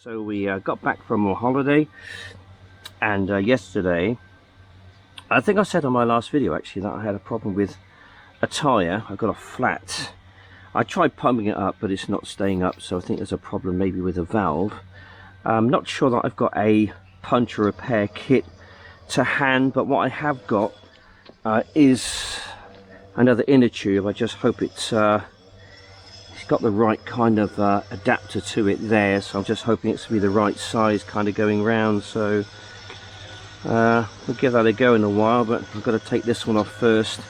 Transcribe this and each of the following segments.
So we got back from our holiday, and yesterday, I think I said on my last video actually that I had a problem with a tyre. I got a flat. I tried pumping it up, but it's not staying up, so I think there's a problem maybe with a valve. I'm not sure that I've got a puncture repair kit to hand, but what I have got is another inner tube. I just hope it's got the right kind of adapter to it there, so I'm just hoping it's to be the right size kind of going round. So we'll give that a go in a while, but I've got to take this one off first.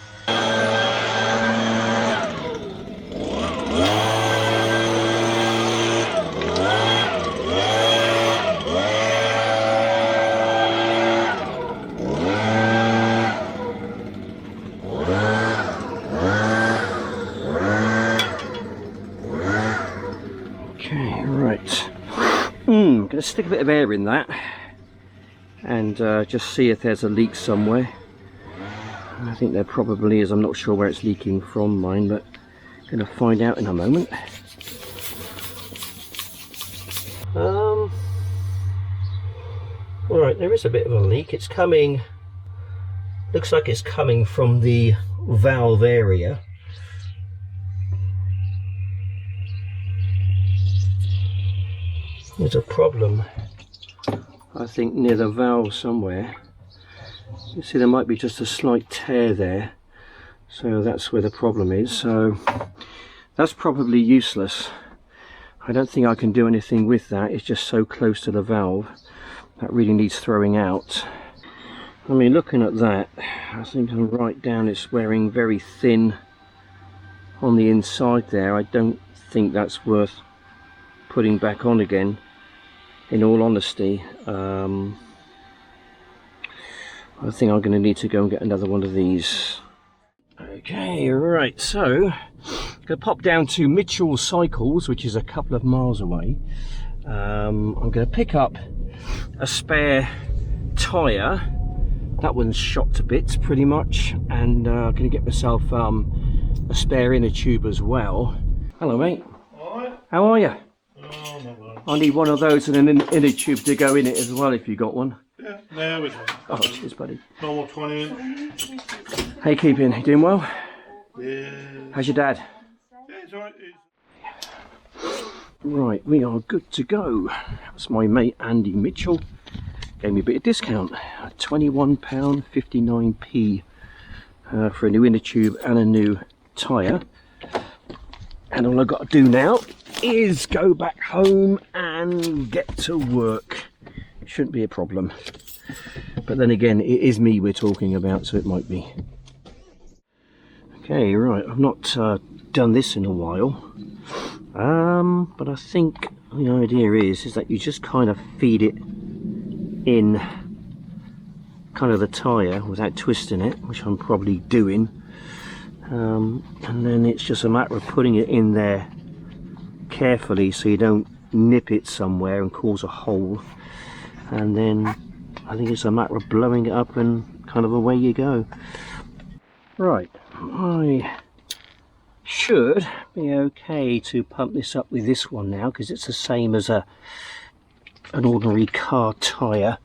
Okay, right. I'm going to stick a bit of air in that and just see if there's a leak somewhere. I think there probably is. I'm not sure where it's leaking from mine, but I'm going to find out in a moment. Alright, there is a bit of a leak. It's coming, looks like it's coming from the valve area. There's a problem, I think, near the valve somewhere. You see there might be just a slight tear there, so that's where the problem is. So that's probably useless. I don't think I can do anything with that. It's just so close to the valve. That really needs throwing out. I mean, looking at that, I think I'm right down. It's wearing very thin on the inside there. I don't think that's worth putting back on again, in all honesty. I think I'm going to need to go and get another one of these. Okay, right, so I'm going to pop down to Mitchell Cycles, which is a couple of miles away. I'm going to pick up a spare tyre. That one's shot to bits pretty much, and I'm going to get myself a spare inner tube as well. Hello mate. Alright. How are you? Oh, not well. I need one of those and an inner tube to go in it as well if you got one. Yeah, there we go. Oh, cheers buddy. Normal 20 inch. How you keeping? You doing well? Yeah. How's your dad? Yeah, it's alright. Right, we are good to go. That's my mate Andy Mitchell. Gave me a bit of discount. £21.59p for a new inner tube and a new tyre. And all I've got to do now is go back home and get to work. Shouldn't be a problem. But then again, it is me we're talking about, so it might be. Okay, right, I've not done this in a while. But I think the idea is that you just kind of feed it in kind of the tyre without twisting it, which I'm probably doing. And then it's just a matter of putting it in there carefully so you don't nip it somewhere and cause a hole. And then I think it's a matter of blowing it up and kind of away you go. Right, I should be okay to pump this up with this one now, because it's the same as an ordinary car tyre.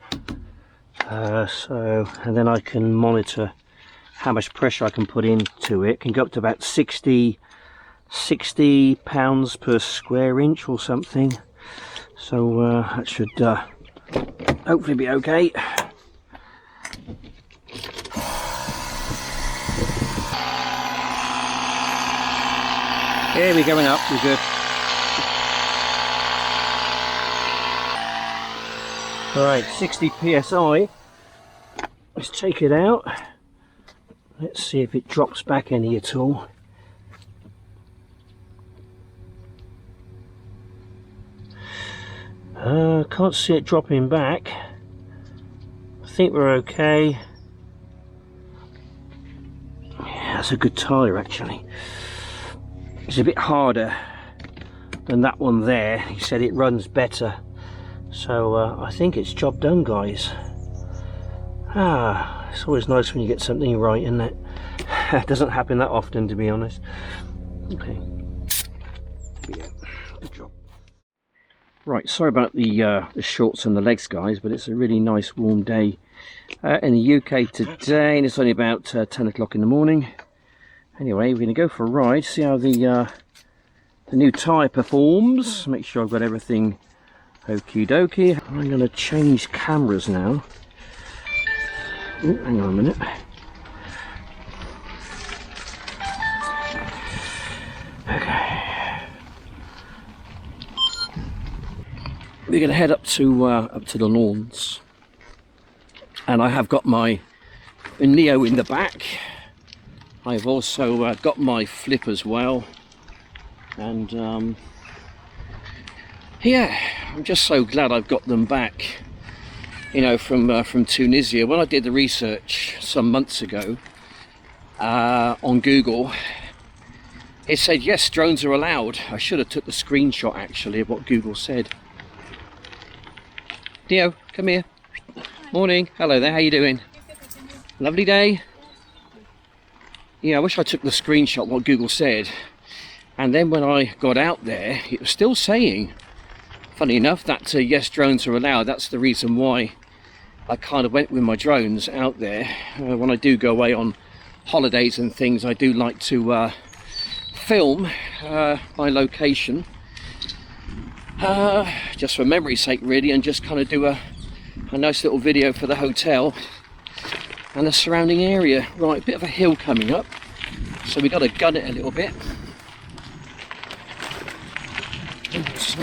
And then I can monitor how much pressure I can put into it. It can go up to about 60 pounds per square inch or something. So that should hopefully be okay. Yeah, we're going up, we're good. Alright, 60 psi. Let's take it out. Let's see if it drops back any at all. Can't see it dropping back. I think we're okay. Yeah, that's a good tyre actually. It's a bit harder than that one there. He said it runs better. So I think it's job done, guys. It's always nice when you get something right, isn't it? It doesn't happen that often, to be honest. Okay. Here we go. Good job. Right, sorry about the shorts and the legs, guys, but it's a really nice warm day in the UK today, and it's only about 10 o'clock in the morning. Anyway, we're going to go for a ride, see how the new tyre performs, make sure I've got everything okie dokie. I'm going to change cameras now. Ooh, hang on a minute. Okay. We're going to head up to the lawns, and I have got my Neo in the back. I've also got my flip as well, and yeah, I'm just so glad I've got them back. You know, from Tunisia. When I did the research some months ago on Google, it said yes, drones are allowed. I should have took the screenshot actually of what Google said. Neo, come here. Morning. Hello there. How you doing? Lovely day. Yeah, I wish I took the screenshot what Google said. And then when I got out there, it was still saying, funny enough, that yes, drones are allowed. That's the reason why I kind of went with my drones out there. When I do go away on holidays and things, I do like to film my location. Just for memory's sake really, and just kind of do a nice little video for the hotel and the surrounding area. Right, a bit of a hill coming up, so we got to gun it a little bit. So,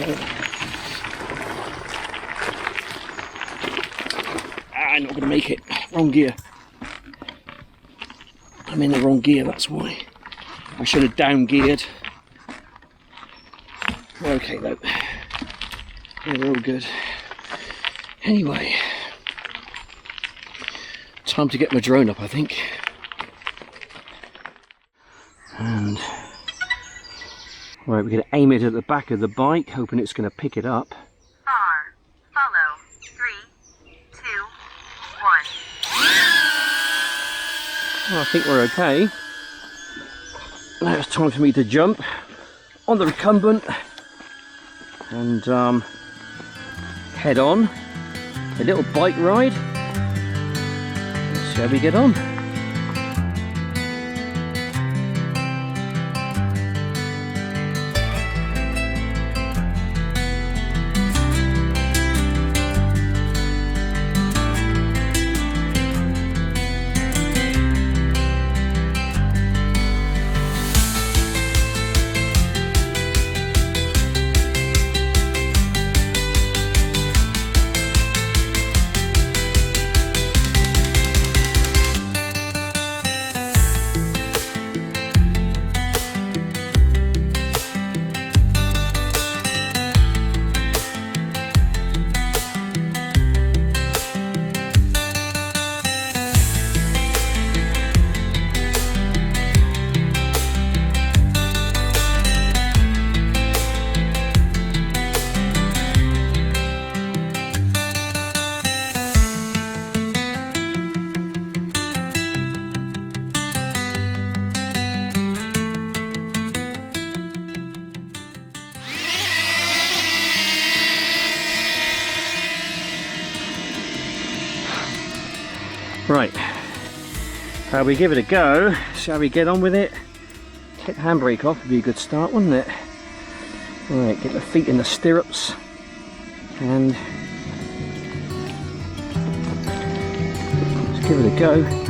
I'm not going to make it. Wrong gear. I'm in the wrong gear, that's why. I should have down geared. Okay though. Yeah, we're all good. Anyway, time to get my drone up, I think. And right, we're going to aim it at the back of the bike, hoping it's going to pick it up. Follow. 3, 2, 1. Well, I think we're okay. Now it's time for me to jump on the Recumbent and head on a little bike ride. Let's see how we get on. Right, we give it a go. Shall we get on with it? Take the handbrake off would be a good start, wouldn't it? Right, get the feet in the stirrups and let's give it a go.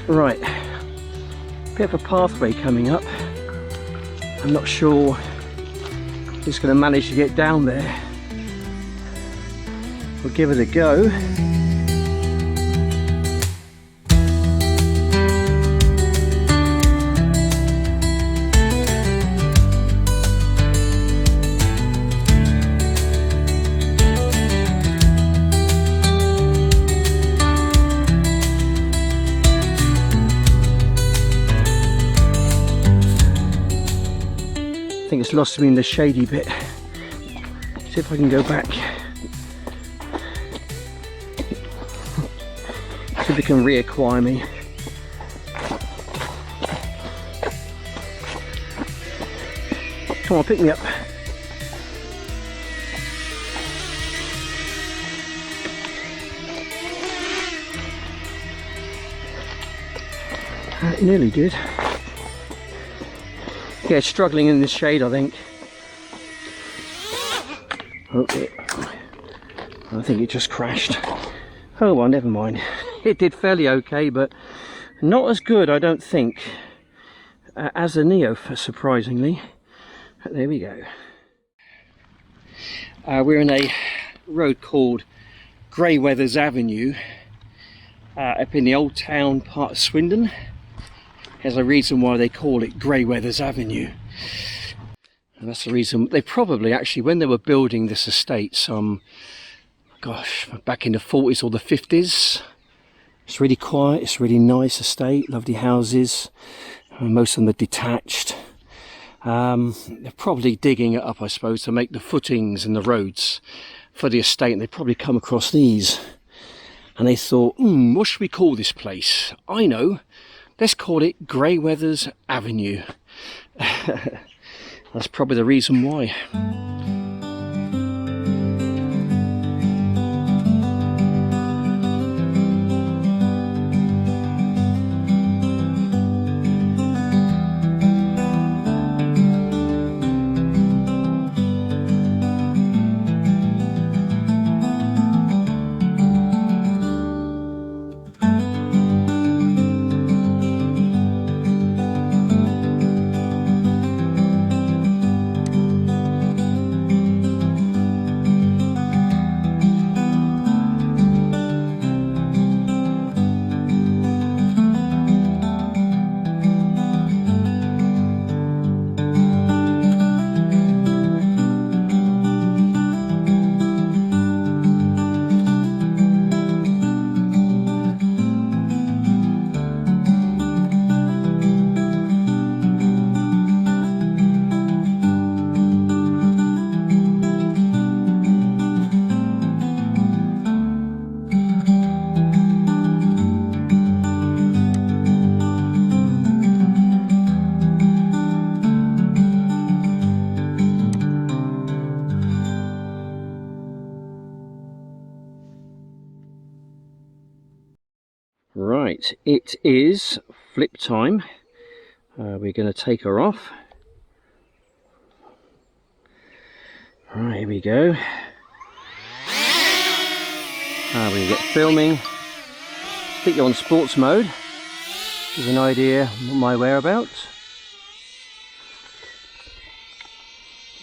Right, bit of a pathway coming up. I'm not sure it's going to manage to get down there. We'll give it a go. think it's lost me in the shady bit. See if I can go back. See if it can reacquire me. Come on, pick me up. It nearly did. Yeah, it's struggling in the shade, I think. Okay. I think it just crashed. Oh well, never mind. It did fairly okay, but not as good, I don't think, as the Neo, surprisingly. But there we go. We're in a road called Greyweathers Avenue, up in the old town part of Swindon. There's a reason why they call it Greyweathers Avenue. And that's the reason they probably actually, when they were building this estate gosh, back in the 40s or the 50s, it's really quiet, it's really nice estate, lovely houses, most of them are detached. They're probably digging it up, I suppose, to make the footings and the roads for the estate, and they probably come across these and they thought, what should we call this place? I know, let's call it Greyweathers Avenue. That's probably the reason why. Right, it is flip time. We're going to take her off. Right, here we go. We get filming. Stick you on sports mode. Give an idea of my whereabouts.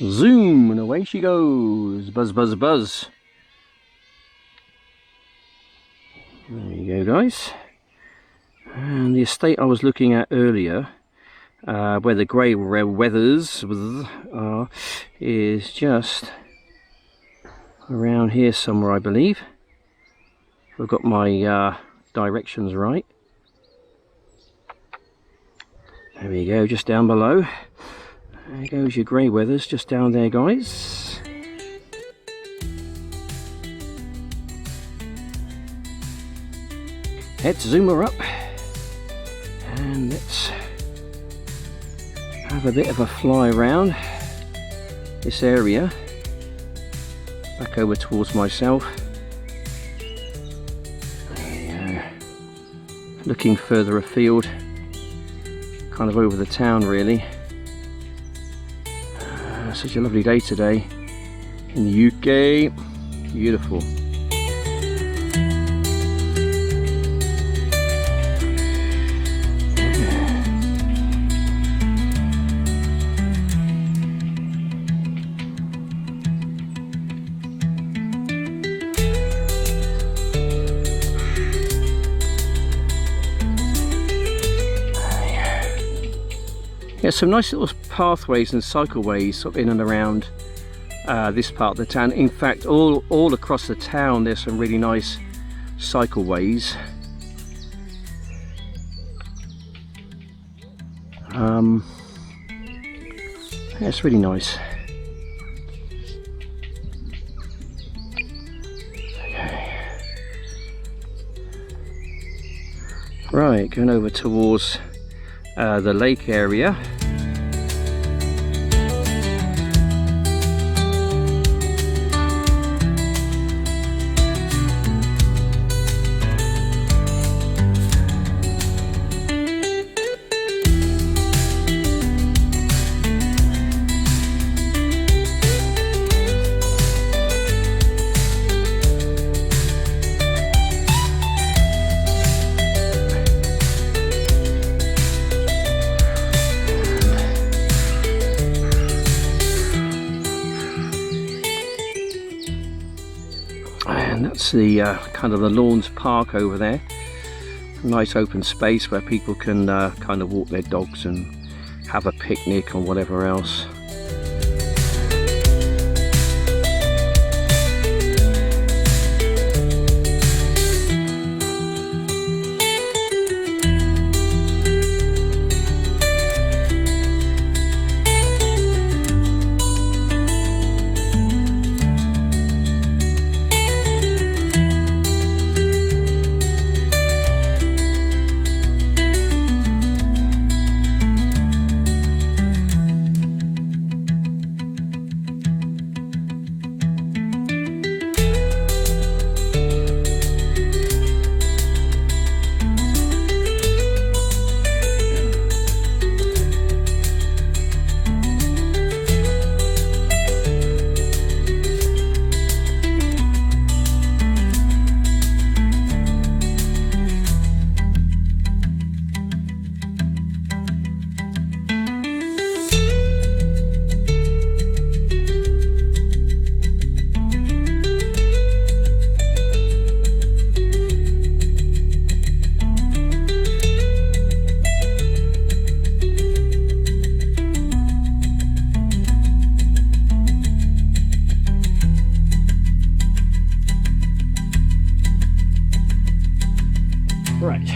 Zoom, and away she goes. Buzz, buzz, buzz. There you go, guys. And the estate I was looking at earlier, where the Greyweathers are, is just around here somewhere, I believe. I've got my directions right. There we go, just down below. There goes your Greyweathers, just down there, guys. Let's zoom her up and let's have a bit of a fly around this area, back over towards myself. There we go. Looking further afield, kind of over the town really. Such a lovely day today in the UK, beautiful. Yeah, some nice little pathways and cycleways sort of in and around this part of the town. In fact, all across the town there's some really nice cycleways. Yeah, it's really nice. Okay. Right, going over towards the lake area. And that's the kind of the Lawns Park over there. Nice open space where people can kind of walk their dogs and have a picnic or whatever else. Right,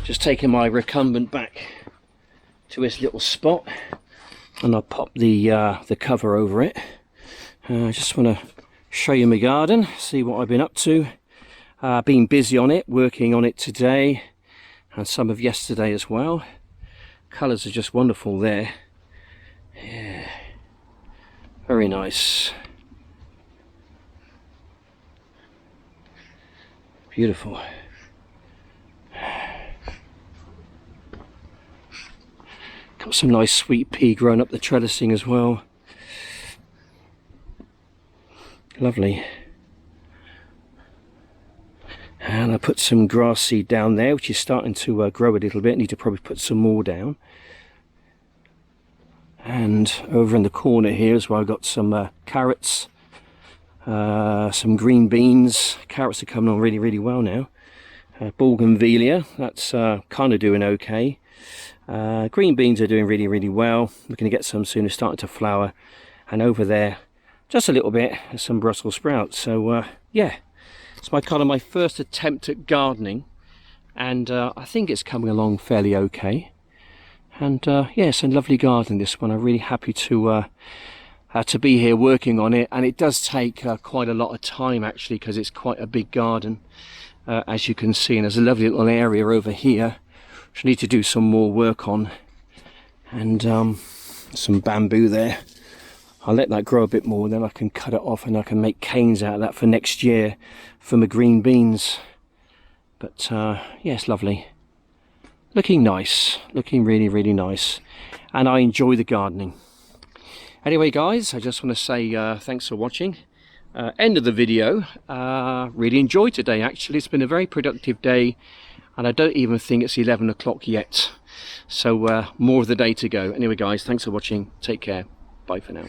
just taking my recumbent back to its little spot, and I'll pop the cover over it. I just want to show you my garden, see what I've been up to. Been busy on it, working on it today and some of yesterday as well. Colours are just wonderful there. Yeah, very nice. Beautiful. Got some nice sweet pea growing up the trellising as well. Lovely. And I put some grass seed down there, which is starting to grow a little bit. Need to probably put some more down. And over in the corner here as well, I've got some carrots, some green beans. Carrots are coming on really well now. Bougainvillea, that's kind of doing okay. Green beans are doing really well. We're going to get some soon. They're starting to flower. And over there, just a little bit, some Brussels sprouts. So yeah, it's my first attempt at gardening, and I think it's coming along fairly okay. And yeah, it's a lovely garden, this one. I'm really happy to be here working on it, and it does take quite a lot of time actually, because it's quite a big garden, as you can see. And there's a lovely little area over here which I need to do some more work on, and some bamboo there. I'll let that grow a bit more, then I can cut it off and I can make canes out of that for next year for my green beans. But yeah, it's lovely, looking nice, looking really nice, and I enjoy the gardening. Anyway guys, I just want to say thanks for watching. End of the video. Really enjoyed today actually. It's been a very productive day, and I don't even think it's 11 o'clock yet. So more of the day to go. Anyway guys, thanks for watching. Take care. Bye for now.